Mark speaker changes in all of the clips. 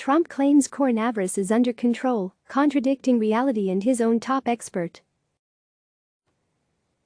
Speaker 1: Trump claims coronavirus is under control, contradicting reality and his own top expert.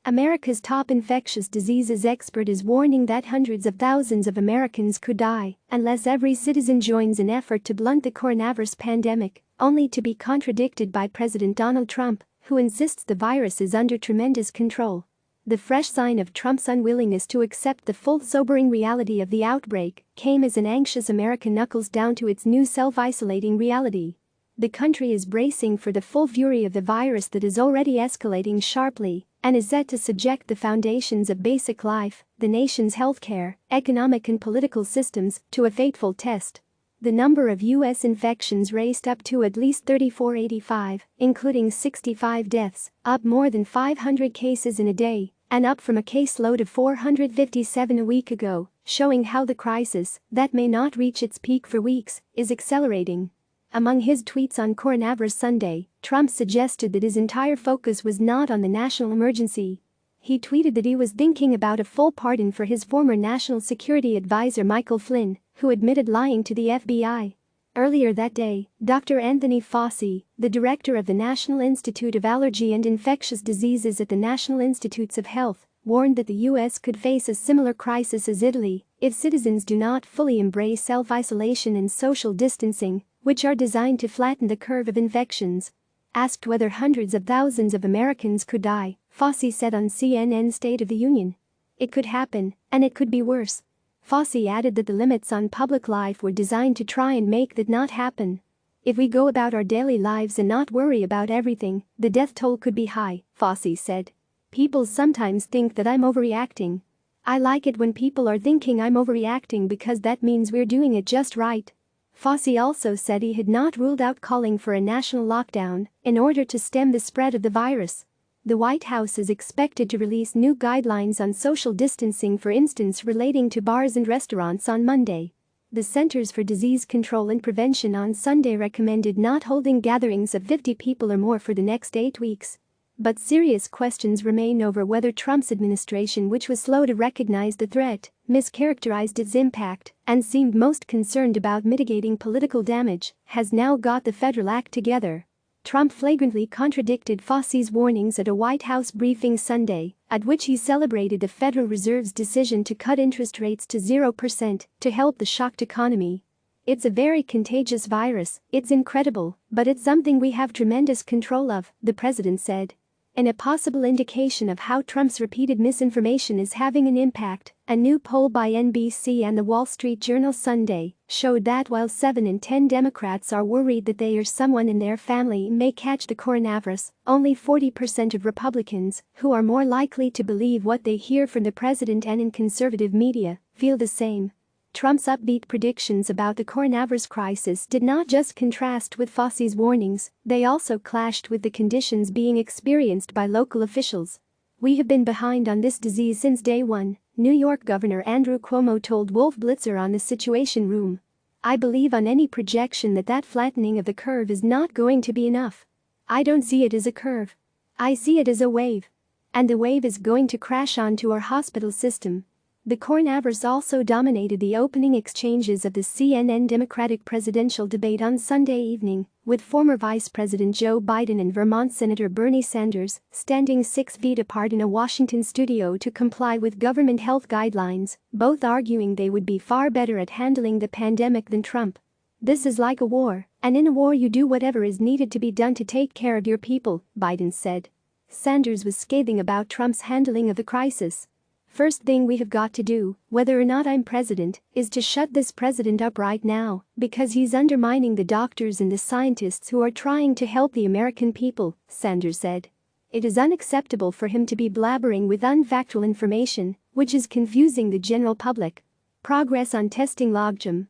Speaker 1: America's top infectious diseases expert is warning that hundreds of thousands of Americans could die unless every citizen joins an effort to blunt the coronavirus pandemic, only to be contradicted by President Donald Trump, who insists the virus is under tremendous control. The fresh sign of Trump's unwillingness to accept the full sobering reality of the outbreak came as an anxious America knuckles down to its new self-isolating reality. The country is bracing for the full fury of the virus that is already escalating sharply and is set to subject the foundations of basic life, the nation's healthcare, economic and political systems, to a fateful test. The number of U.S. infections raced up to at least 3,485, including 65 deaths, up more than 500 cases in a day, and up from a caseload of 457 a week ago, showing how the crisis, that may not reach its peak for weeks, is accelerating. Among his tweets on Coronavirus Sunday, Trump suggested that his entire focus was not on the national emergency. He tweeted that he was thinking about a full pardon for his former national security advisor Michael Flynn, who admitted lying to the FBI. Earlier that day, Dr. Anthony Fauci, the director of the National Institute of Allergy and Infectious Diseases at the National Institutes of Health, warned that the U.S. could face a similar crisis as Italy if citizens do not fully embrace self-isolation and social distancing, which are designed to flatten the curve of infections. Asked whether hundreds of thousands of Americans could die, Fauci said on CNN's State of the Union, "It could happen, and it could be worse." Fauci added that the limits on public life were designed to try and make that not happen. "If we go about our daily lives and not worry about everything, the death toll could be high," Fauci said. "People sometimes think that I'm overreacting. I like it when people are thinking I'm overreacting because that means we're doing it just right." Fauci also said he had not ruled out calling for a national lockdown in order to stem the spread of the virus. The White House is expected to release new guidelines on social distancing, for instance relating to bars and restaurants, on Monday. The Centers for Disease Control and Prevention on Sunday recommended not holding gatherings of 50 people or more for the next 8 weeks. But serious questions remain over whether Trump's administration, which was slow to recognize the threat, mischaracterized its impact, and seemed most concerned about mitigating political damage, has now got the federal act together. Trump flagrantly contradicted Fauci's warnings at a White House briefing Sunday, at which he celebrated the Federal Reserve's decision to cut interest rates to 0% to help the shocked economy. "It's a very contagious virus, it's incredible, but it's something we have tremendous control of," the president said. In a possible indication of how Trump's repeated misinformation is having an impact, a new poll by NBC and the Wall Street Journal Sunday showed that while 7 in 10 Democrats are worried that they or someone in their family may catch the coronavirus, only 40% of Republicans, who are more likely to believe what they hear from the president and in conservative media, feel the same. Trump's upbeat predictions about the coronavirus crisis did not just contrast with Fauci's warnings, they also clashed with the conditions being experienced by local officials. "We have been behind on this disease since day one," New York Governor Andrew Cuomo told Wolf Blitzer on the Situation Room. "I believe on any projection that flattening of the curve is not going to be enough. I don't see it as a curve. I see it as a wave. And the wave is going to crash onto our hospital system." The coronavirus also dominated the opening exchanges of the CNN Democratic presidential debate on Sunday evening, with former Vice President Joe Biden and Vermont Senator Bernie Sanders standing 6 feet apart in a Washington studio to comply with government health guidelines, both arguing they would be far better at handling the pandemic than Trump. "This is like a war, and in a war you do whatever is needed to be done to take care of your people," Biden said. Sanders was scathing about Trump's handling of the crisis. "First thing we have got to do, whether or not I'm president, is to shut this president up right now, because he's undermining the doctors and the scientists who are trying to help the American people," Sanders said. "It is unacceptable for him to be blabbering with unfactual information, which is confusing the general public." Progress on testing logjam.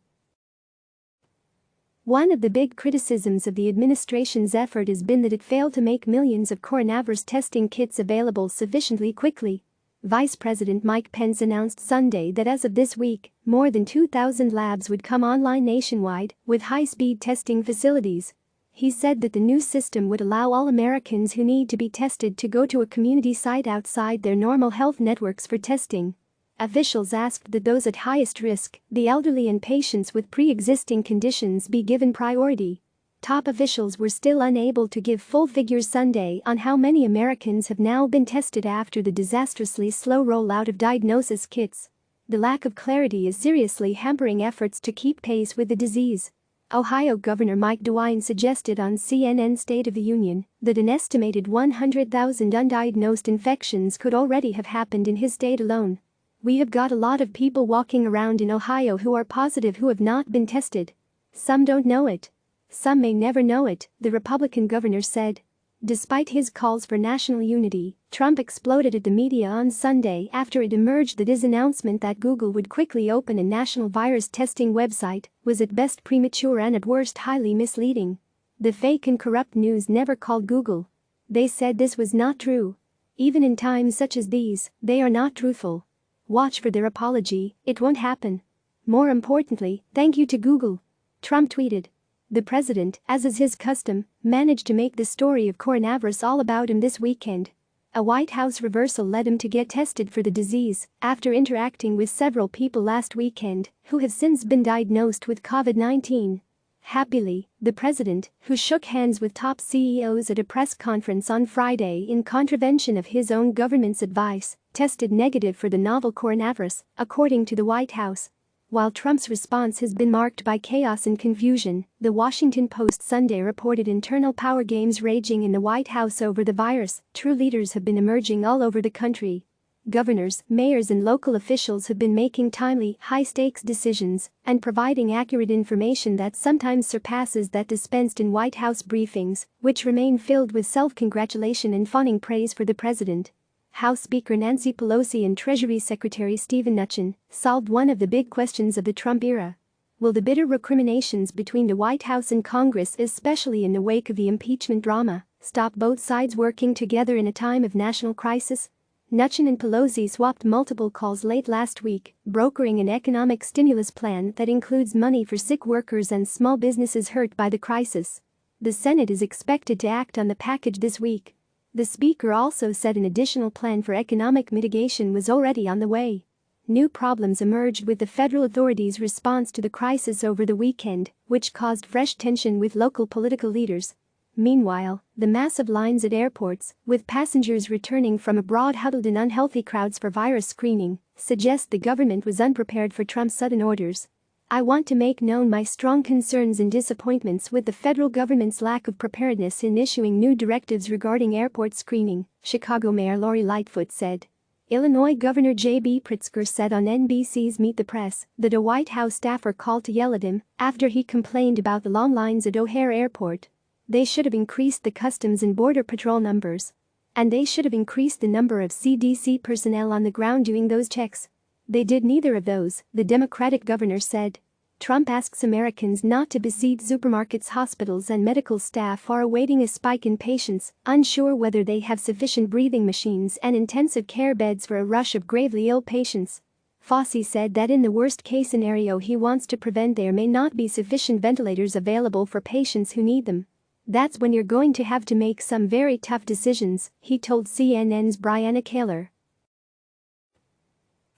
Speaker 1: One of the big criticisms of the administration's effort has been that it failed to make millions of coronavirus testing kits available sufficiently quickly. Vice President Mike Pence announced Sunday that as of this week, more than 2,000 labs would come online nationwide with high-speed testing facilities. He said that the new system would allow all Americans who need to be tested to go to a community site outside their normal health networks for testing. Officials asked that those at highest risk, the elderly and patients with pre-existing conditions, be given priority. Top officials were still unable to give full figures Sunday on how many Americans have now been tested after the disastrously slow rollout of diagnosis kits. The lack of clarity is seriously hampering efforts to keep pace with the disease. Ohio Governor Mike DeWine suggested on CNN's State of the Union that an estimated 100,000 undiagnosed infections could already have happened in his state alone. "We have got a lot of people walking around in Ohio who are positive who have not been tested. Some don't know it. Some may never know it," the Republican governor said. Despite his calls for national unity, Trump exploded at the media on Sunday after it emerged that his announcement that Google would quickly open a national virus testing website was at best premature and at worst highly misleading. The fake and corrupt news never called Google. They said this was not true. Even in times such as these, they are not truthful. Watch for their apology, it won't happen. More importantly, thank you to Google. Trump tweeted. The president, as is his custom, managed to make the story of coronavirus all about him this weekend. A White House reversal led him to get tested for the disease after interacting with several people last weekend who have since been diagnosed with COVID-19. Happily, the president, who shook hands with top CEOs at a press conference on Friday in contravention of his own government's advice, tested negative for the novel coronavirus, according to the White House. While Trump's response has been marked by chaos and confusion, The Washington Post Sunday reported internal power games raging in the White House over the virus. True leaders have been emerging all over the country. Governors, mayors and local officials have been making timely, high-stakes decisions and providing accurate information that sometimes surpasses that dispensed in White House briefings, which remain filled with self-congratulation and fawning praise for the president. House Speaker Nancy Pelosi and Treasury Secretary Stephen Mnuchin solved one of the big questions of the Trump era. Will the bitter recriminations between the White House and Congress, especially in the wake of the impeachment drama, stop both sides working together in a time of national crisis? Mnuchin and Pelosi swapped multiple calls late last week, brokering an economic stimulus plan that includes money for sick workers and small businesses hurt by the crisis. The Senate is expected to act on the package this week. The speaker also said an additional plan for economic mitigation was already on the way. New problems emerged with the federal authorities' response to the crisis over the weekend, which caused fresh tension with local political leaders. Meanwhile, the massive lines at airports, with passengers returning from abroad huddled in unhealthy crowds for virus screening, suggest the government was unprepared for Trump's sudden orders. "I want to make known my strong concerns and disappointments with the federal government's lack of preparedness in issuing new directives regarding airport screening," Chicago Mayor Lori Lightfoot said. Illinois Governor J.B. Pritzker said on NBC's Meet the Press that a White House staffer called to yell at him after he complained about the long lines at O'Hare Airport. "They should have increased the Customs and Border Patrol numbers. And they should have increased the number of CDC personnel on the ground doing those checks. They did neither of those," the Democratic governor said. Trump asks Americans not to besiege supermarkets. Hospitals and medical staff are awaiting a spike in patients, unsure whether they have sufficient breathing machines and intensive care beds for a rush of gravely ill patients. Fauci said that in the worst-case scenario he wants to prevent there may not be sufficient ventilators available for patients who need them. "That's when you're going to have to make some very tough decisions," he told CNN's Brianna Kaler.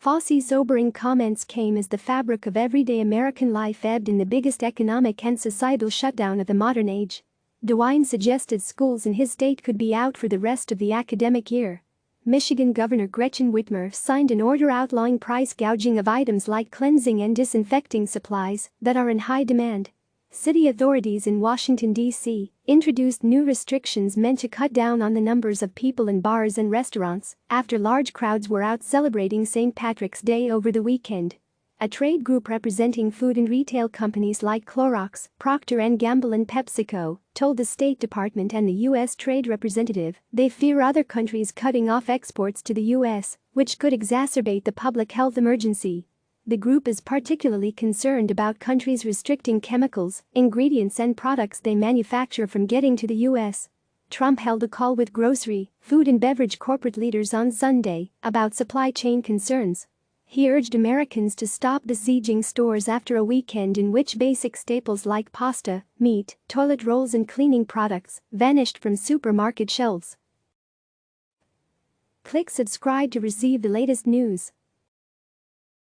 Speaker 1: Fauci's sobering comments came as the fabric of everyday American life ebbed in the biggest economic and societal shutdown of the modern age. DeWine suggested schools in his state could be out for the rest of the academic year. Michigan Governor Gretchen Whitmer signed an order outlawing price gouging of items like cleansing and disinfecting supplies that are in high demand. City authorities in Washington, D.C., introduced new restrictions meant to cut down on the numbers of people in bars and restaurants after large crowds were out celebrating St. Patrick's Day over the weekend. A trade group representing food and retail companies like Clorox, Procter & Gamble and PepsiCo told the State Department and the U.S. Trade Representative they fear other countries cutting off exports to the U.S., which could exacerbate the public health emergency. The group is particularly concerned about countries restricting chemicals, ingredients and products they manufacture from getting to the U.S. Trump held a call with grocery, food and beverage corporate leaders on Sunday about supply chain concerns. He urged Americans to stop besieging stores after a weekend in which basic staples like pasta, meat, toilet rolls and cleaning products vanished from supermarket shelves. Click subscribe to receive the latest news.